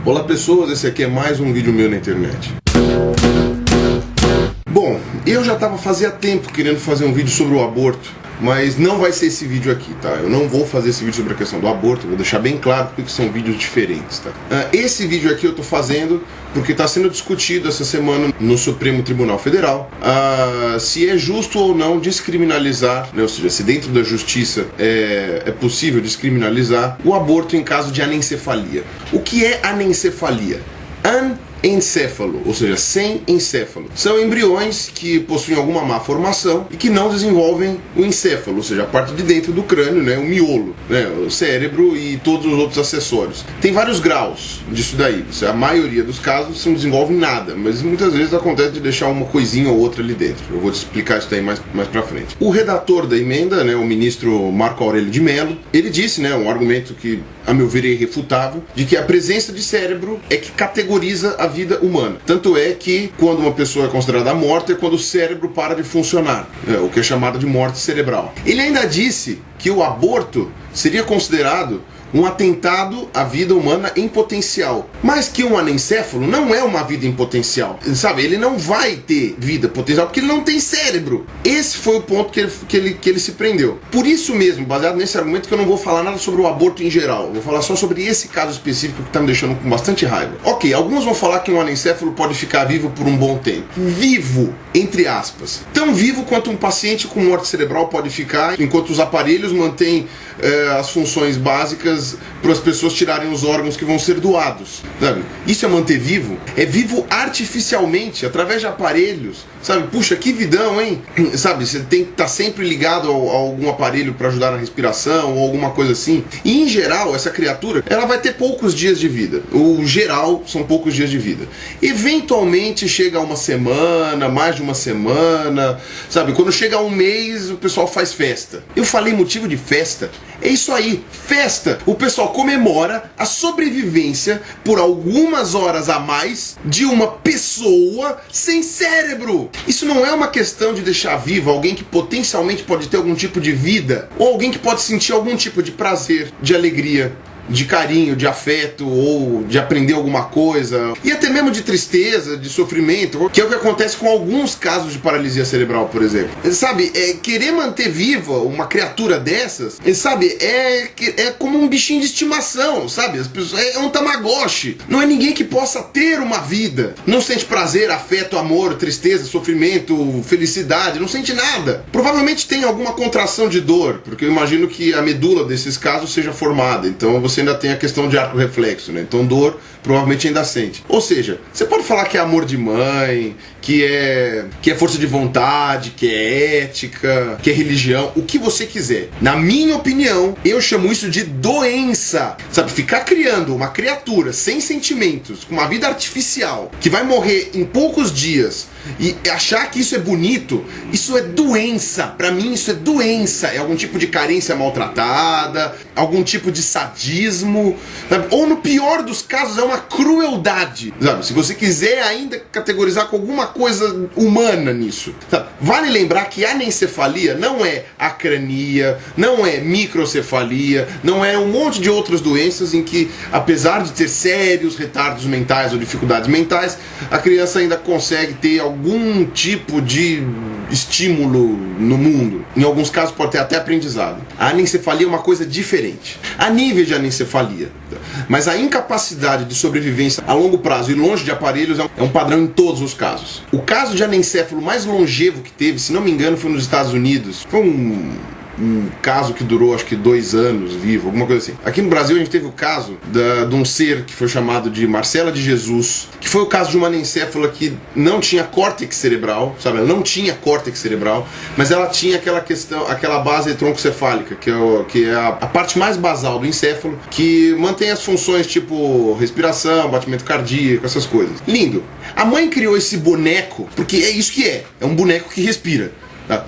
Olá pessoas, esse aqui é mais um vídeo meu na internet. Bom, eu já fazia tempo querendo fazer um vídeo sobre o aborto, mas não vai ser esse vídeo aqui, tá? Eu não vou fazer esse vídeo sobre a questão do aborto, eu vou deixar bem claro porque são vídeos diferentes, tá? Esse vídeo aqui eu tô fazendo porque está sendo discutido essa semana no Supremo Tribunal Federal se é justo ou não descriminalizar, né? Ou seja, se dentro da justiça é possível descriminalizar o aborto em caso de anencefalia. O que é anencefalia? Encéfalo, ou seja, sem encéfalo. São embriões que possuem alguma má formação e que não desenvolvem o encéfalo, ou seja, a parte de dentro do crânio, né, o miolo, né, o cérebro e todos os outros acessórios. Tem vários graus disso daí. A maioria dos casos não desenvolve nada, mas muitas vezes acontece de deixar uma coisinha ou outra ali dentro. Eu vou te explicar isso daí mais pra frente. O redator da emenda, né, o ministro Marco Aurélio de Mello, ele disse, né, um argumento que, a meu ver, é irrefutável, de que a presença de cérebro é que categoriza a vida humana. Tanto é que quando uma pessoa é considerada morta é quando o cérebro para de funcionar, o que é chamado de morte cerebral. Ele ainda disse que o aborto seria considerado um atentado à vida humana em potencial, mas que um anencéfalo não é uma vida em potencial, sabe? Ele não vai ter vida potencial porque ele não tem cérebro. Esse foi o ponto que ele se prendeu. Por isso mesmo, baseado nesse argumento, que eu não vou falar nada sobre o aborto em geral, eu vou falar só sobre esse caso específico que está me deixando com bastante raiva. Ok, alguns vão falar que um anencéfalo pode ficar vivo por um bom tempo. Vivo, entre aspas. Tão vivo quanto um paciente com morte cerebral pode ficar, enquanto os aparelhos mantêm as funções básicas para as pessoas tirarem os órgãos que vão ser doados, sabe? Isso é manter vivo? É vivo artificialmente, através de aparelhos, sabe? Puxa, que vidão, hein? Sabe, você tem que estar sempre ligado a algum aparelho para ajudar na respiração ou alguma coisa assim. E em geral, essa criatura, ela vai ter poucos dias de vida. O geral são poucos dias de vida. Eventualmente chega a uma semana, mais de uma semana, sabe? Quando chega a um mês, o pessoal faz festa. Eu falei motivo de festa? É isso aí, festa! O pessoal comemora a sobrevivência por algumas horas a mais de uma pessoa sem cérebro. Isso não é uma questão de deixar vivo alguém que potencialmente pode ter algum tipo de vida, ou alguém que pode sentir algum tipo de prazer, de alegria, de carinho, de afeto, ou de aprender alguma coisa, e até mesmo de tristeza, de sofrimento, que é o que acontece com alguns casos de paralisia cerebral, por exemplo. Sabe, querer manter viva uma criatura dessas, sabe, é como um bichinho de estimação, sabe? As pessoas, é um tamagotchi. Não é ninguém que possa ter uma vida. Não sente prazer, afeto, amor, tristeza, sofrimento, felicidade, não sente nada. Provavelmente tem alguma contração de dor, porque eu imagino que a medula desses casos seja formada, então você ainda tem a questão de arco reflexo, né? Então dor provavelmente ainda sente. Ou seja, você pode falar que é amor de mãe, que é força de vontade, que é ética, que é religião, o que você quiser. Na minha opinião, eu chamo isso de doença. Sabe, ficar criando uma criatura sem sentimentos, com uma vida artificial, que vai morrer em poucos dias, e achar que isso é bonito, isso é doença. Pra mim isso é doença. É algum tipo de carência maltratada, algum tipo de sadismo, sabe? Ou no pior dos casos é uma crueldade, sabe? Se você quiser ainda categorizar com alguma coisa humana nisso, sabe? Vale lembrar que a anencefalia não é acrania, não é microcefalia, não é um monte de outras doenças em que, apesar de ter sérios retardos mentais ou dificuldades mentais, a criança ainda consegue ter algum tipo de estímulo no mundo. Em alguns casos pode ter até aprendizado. A anencefalia é uma coisa diferente. Há níveis de anencefalia, mas a incapacidade de sobrevivência a longo prazo e longe de aparelhos é um padrão em todos os casos. O caso de anencéfalo mais longevo que teve, se não me engano, foi nos Estados Unidos. Foi um caso que durou acho que 2 anos vivo, alguma coisa assim. Aqui no Brasil a gente teve o caso de um ser que foi chamado de Marcela de Jesus, que foi o caso de uma anencéfala que não tinha córtex cerebral, sabe? Ela não tinha córtex cerebral, mas ela tinha aquela base troncocefálica, que é a parte mais basal do encéfalo, que mantém as funções tipo respiração, batimento cardíaco, essas coisas. Lindo. A mãe criou esse boneco, porque é isso que é um boneco que respira.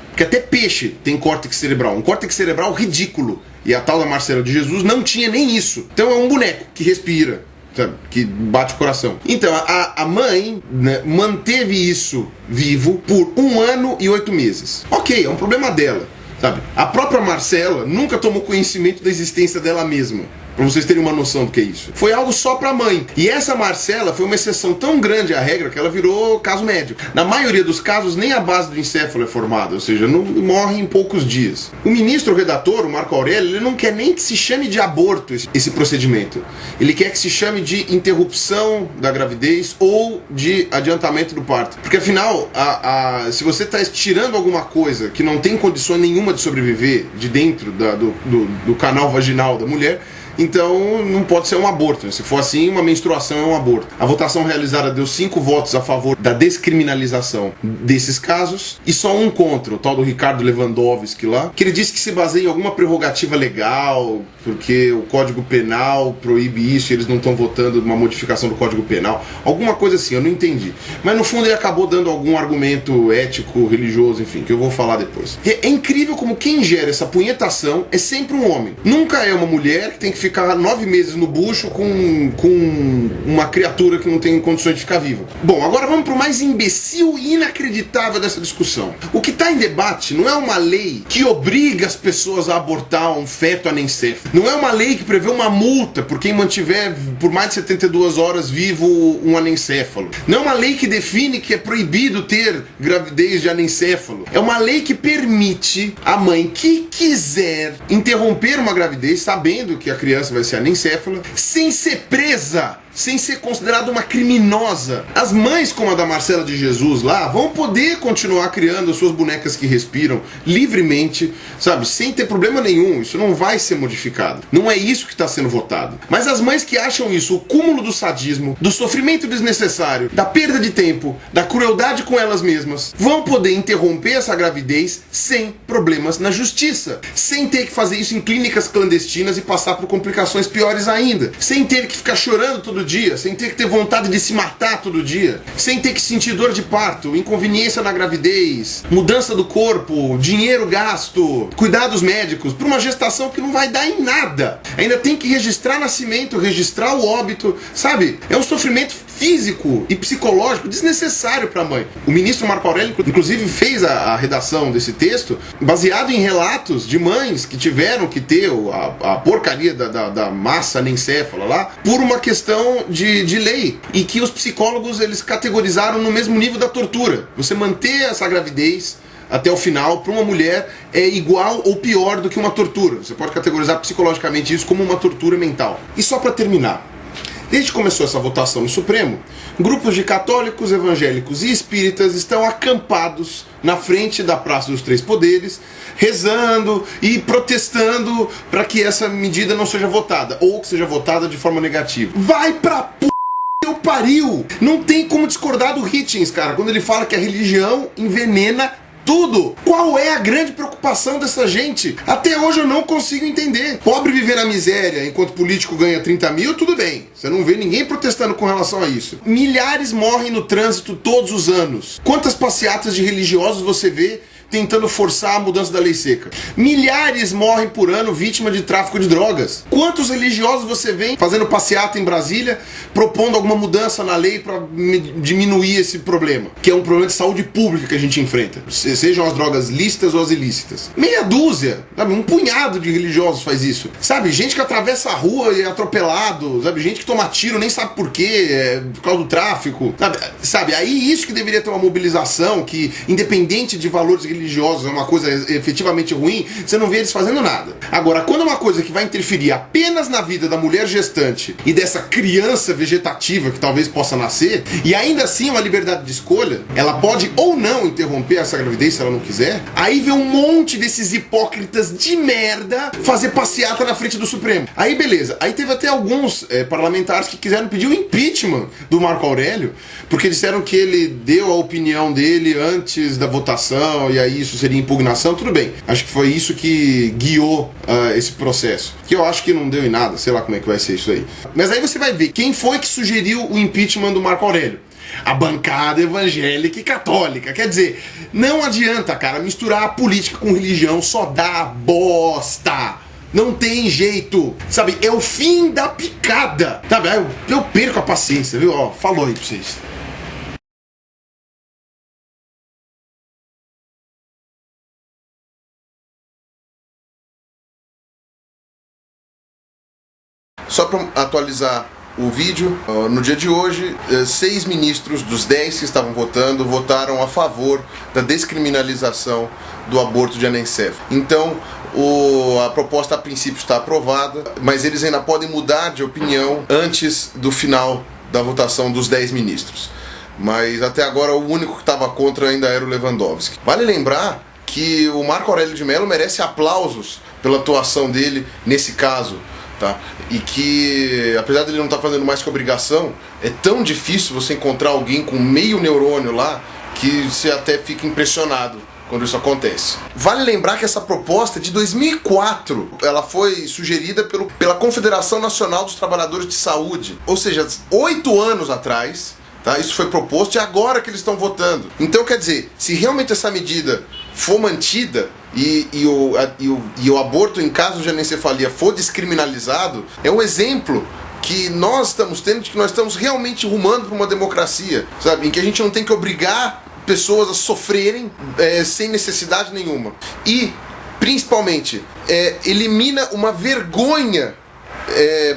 Porque até peixe tem córtex cerebral, um córtex cerebral ridículo. E a tal da Marcela de Jesus não tinha nem isso. Então é um boneco que respira, sabe? Que bate o coração. Então a mãe, né, manteve isso vivo por 1 ano e 8 meses. Ok, é um problema dela, sabe? A própria Marcela nunca tomou conhecimento da existência dela mesma. Pra vocês terem uma noção do que é isso. Foi algo só pra mãe. E essa Marcela foi uma exceção tão grande à regra que ela virou caso médio. Na maioria dos casos, nem a base do encéfalo é formada, ou seja, não morre em poucos dias. O ministro redator, o Marco Aurélio, ele não quer nem que se chame de aborto esse procedimento. Ele quer que se chame de interrupção da gravidez ou de adiantamento do parto. Porque afinal, se você está tirando alguma coisa que não tem condição nenhuma de sobreviver de dentro do canal vaginal da mulher, então não pode ser um aborto. Se for assim, uma menstruação é um aborto. A votação realizada deu 5 votos a favor da descriminalização desses casos e só 1 contra, o tal do Ricardo Lewandowski lá, que ele disse que se baseia em alguma prerrogativa legal, porque o Código Penal proíbe isso e eles não estão votando uma modificação do Código Penal. Alguma coisa assim, eu não entendi. Mas no fundo ele acabou dando algum argumento ético, religioso, enfim, que eu vou falar depois. É incrível como quem gera essa punhetação é sempre um homem. Nunca é uma mulher que tem que ficar 9 meses no bucho com uma criatura que não tem condições de ficar viva. Bom, agora vamos para o mais imbecil e inacreditável dessa discussão. O que está em debate não é uma lei que obriga as pessoas a abortar um feto anencéfalo. Não é uma lei que prevê uma multa por quem mantiver por mais de 72 horas vivo um anencéfalo. Não é uma lei que define que é proibido ter gravidez de anencéfalo. É uma lei que permite a mãe que quiser interromper uma gravidez sabendo que a criança vai ser anencéfala, sem ser presa, sem ser considerada uma criminosa. As mães, como a da Marcela de Jesus lá, vão poder continuar criando as suas bonecas que respiram livremente, sabe, sem ter problema nenhum. Isso não vai ser modificado. Não é isso que está sendo votado. Mas as mães que acham isso o cúmulo do sadismo, do sofrimento desnecessário, da perda de tempo, da crueldade com elas mesmas, vão poder interromper essa gravidez sem problemas na justiça, sem ter que fazer isso em clínicas clandestinas e passar por complicações piores ainda, sem ter que ficar chorando todo dia, sem ter que ter vontade de se matar todo dia, sem ter que sentir dor de parto, inconveniência na gravidez, mudança do corpo, dinheiro gasto, cuidados médicos, por uma gestação que não vai dar em nada. Ainda tem que registrar nascimento, registrar o óbito, sabe? É um sofrimento físico e psicológico desnecessário para a mãe. O ministro Marco Aurélio, inclusive, fez a redação desse texto baseado em relatos de mães que tiveram que ter a porcaria da massa anencéfala lá por uma questão de lei, e que os psicólogos eles categorizaram no mesmo nível da tortura. Você manter essa gravidez até o final, para uma mulher, é igual ou pior do que uma tortura. Você pode categorizar psicologicamente isso como uma tortura mental. E só para terminar, desde que começou essa votação no Supremo, grupos de católicos, evangélicos e espíritas estão acampados na frente da Praça dos Três Poderes, rezando e protestando para que essa medida não seja votada, ou que seja votada de forma negativa. Vai pra p... eu pariu! Não tem como discordar do Hitchens, cara, quando ele fala que a religião envenena tudo. Qual é a grande preocupação dessa gente? Até hoje eu não consigo entender. Pobre viver na miséria enquanto político ganha 30 mil, tudo bem. Você não vê ninguém protestando com relação a isso. Milhares morrem no trânsito todos os anos. Quantas passeatas de religiosos você vê tentando forçar a mudança da lei seca? Milhares morrem por ano vítima de tráfico de drogas. Quantos religiosos você vê fazendo passeata em Brasília, propondo alguma mudança na lei para diminuir esse problema, que é um problema de saúde pública que a gente enfrenta, sejam as drogas lícitas ou as ilícitas? Meia dúzia, sabe? Um punhado de religiosos faz isso, sabe? Gente que atravessa a rua e é atropelado, sabe? Gente que toma tiro, nem sabe por quê, por causa do tráfico, sabe? Aí isso que deveria ter uma mobilização que, independente de valores religiosos, é uma coisa efetivamente ruim, você não vê eles fazendo nada. Agora, quando é uma coisa que vai interferir apenas na vida da mulher gestante e dessa criança vegetativa que talvez possa nascer, e ainda assim uma liberdade de escolha, ela pode ou não interromper essa gravidez se ela não quiser, aí vem um monte desses hipócritas de merda fazer passeata na frente do Supremo. Aí beleza, aí teve até alguns parlamentares que quiseram pedir o impeachment do Marco Aurélio, porque disseram que ele deu a opinião dele antes da votação, e aí isso seria impugnação. Tudo bem, acho que foi isso que guiou esse processo, que eu acho que não deu em nada, sei lá como é que vai ser isso aí. Mas aí você vai ver quem foi que sugeriu o impeachment do Marco Aurélio. A bancada evangélica e católica. Quer dizer, não adianta, cara, misturar a política com religião, só dá bosta. Não tem jeito, sabe? É o fim da picada, sabe? Eu perco a paciência, viu? Ó, falou aí pra vocês. Só para atualizar o vídeo, no dia de hoje, 6 ministros dos 10 que estavam votando votaram a favor da descriminalização do aborto de anencefalo. Então, a proposta a princípio está aprovada, mas eles ainda podem mudar de opinião antes do final da votação dos 10 ministros. Mas até agora o único que estava contra ainda era o Lewandowski. Vale lembrar que o Marco Aurélio de Mello merece aplausos pela atuação dele nesse caso, tá? E que, apesar dele não estar fazendo mais que obrigação, é tão difícil você encontrar alguém com meio neurônio lá que você até fica impressionado quando isso acontece. Vale lembrar que essa proposta é de 2004. Ela foi sugerida pela Confederação Nacional dos Trabalhadores de Saúde, ou seja, 8 anos atrás. Tá? Isso foi proposto e agora que eles estão votando. Então, quer dizer, se realmente essa medida for mantida e o aborto em caso de anencefalia for descriminalizado, é um exemplo que nós estamos tendo de que nós estamos realmente rumando para uma democracia, sabe? Em que a gente não tem que obrigar pessoas a sofrerem sem necessidade nenhuma. E, principalmente, elimina uma vergonha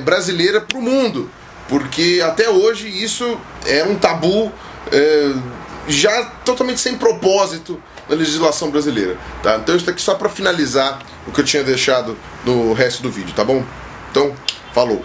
brasileira para o mundo. Porque até hoje isso é um tabu já totalmente sem propósito na legislação brasileira, tá? Então isso aqui só para finalizar o que eu tinha deixado no resto do vídeo, tá bom? Então, falou!